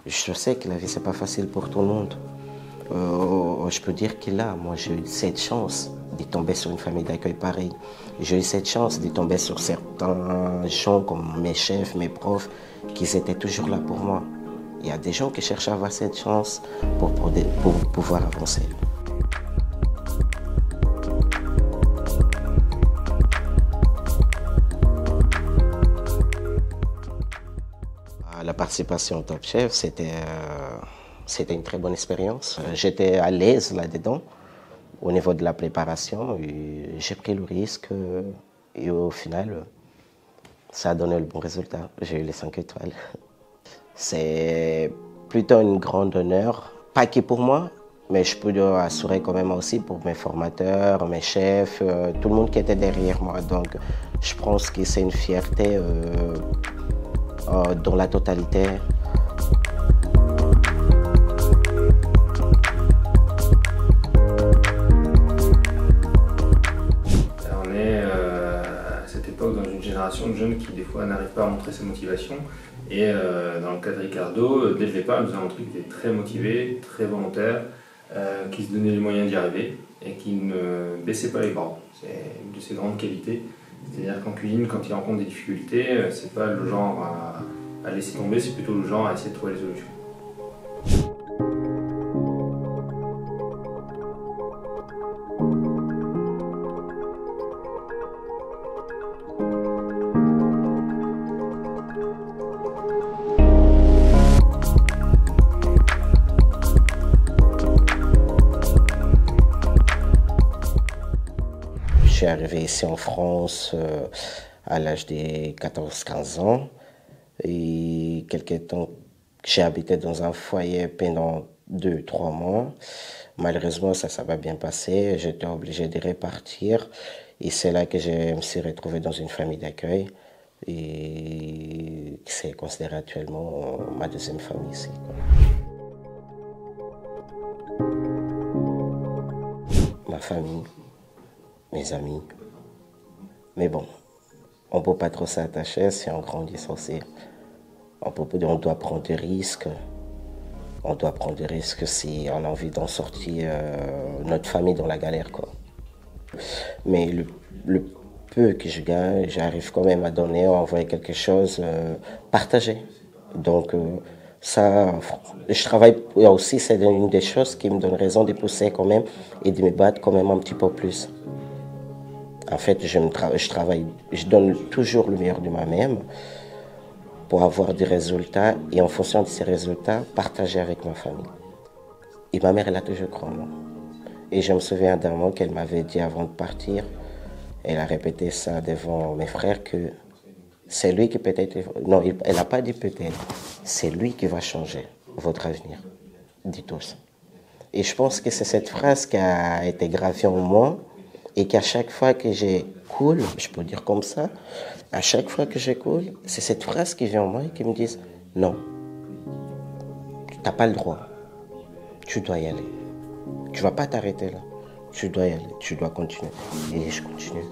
Je sais que la vie, c'est pas facile pour tout le monde. Je peux dire que là, moi, j'ai eu cette chance de tomber sur une famille d'accueil pareille. J'ai eu cette chance de tomber sur certains gens comme mes chefs, mes profs, qui étaient toujours là pour moi. Il y a des gens qui cherchent à avoir cette chance pour pouvoir avancer. La participation au Top Chef, c'était une très bonne expérience. J'étais à l'aise là-dedans, au niveau de la préparation. J'ai pris le risque et au final, ça a donné le bon résultat. J'ai eu les 5 étoiles. C'est plutôt une grande honneur, pas que pour moi, mais je peux assurer quand même aussi pour mes formateurs, mes chefs, tout le monde qui était derrière moi. Donc je pense que c'est une fierté dans la totalité. On est à cette époque dans une génération de jeunes qui des fois n'arrivent pas à montrer ses motivations. Et dans le cas de Ricardo, dès le départ, il nous a montré qu'il était très motivé, très volontaire, qui se donnait les moyens d'y arriver et qui ne baissait pas les bras. C'est une de ses grandes qualités. C'est-à-dire qu'en cuisine, quand il rencontre des difficultés, c'est pas le genre à laisser tomber, c'est plutôt le genre à essayer de trouver les solutions. Je suis arrivé ici en France à l'âge de 14-15 ans et quelques temps j'ai habité dans un foyer pendant 2-3 mois. Malheureusement, ça va bien passé. J'étais obligé de repartir et c'est là que je me suis retrouvé dans une famille d'accueil et c'est considéré actuellement ma deuxième famille ici. Ma famille, mes amis. Mais bon, on ne peut pas trop s'attacher si on grandit aussi. On doit prendre des risques. On doit prendre des risques si on a envie d'en sortir notre famille dans la galère, quoi. Mais le peu que je gagne, j'arrive quand même à donner, à envoyer quelque chose, partager. Donc ça, je travaille aussi, c'est une des choses qui me donne raison de pousser quand même et de me battre quand même un petit peu plus. En fait, je travaille, je donne toujours le meilleur de moi-même pour avoir des résultats et en fonction de ces résultats, partager avec ma famille. Et ma mère, elle a toujours cru en moi. Et je me souviens d'un mot qu'elle m'avait dit avant de partir. Elle a répété ça devant mes frères que c'est lui qui peut-être... Non, elle n'a pas dit peut-être. C'est lui qui va changer votre avenir. Dit tous. Et je pense que c'est cette phrase qui a été gravée en moi et qu'à chaque fois que j'écoule, je peux dire comme ça, à chaque fois que j'écoule, c'est cette phrase qui vient en moi et qui me dit non, tu n'as pas le droit, tu dois y aller. Tu ne vas pas t'arrêter là, tu dois y aller, tu dois continuer. Et je continue.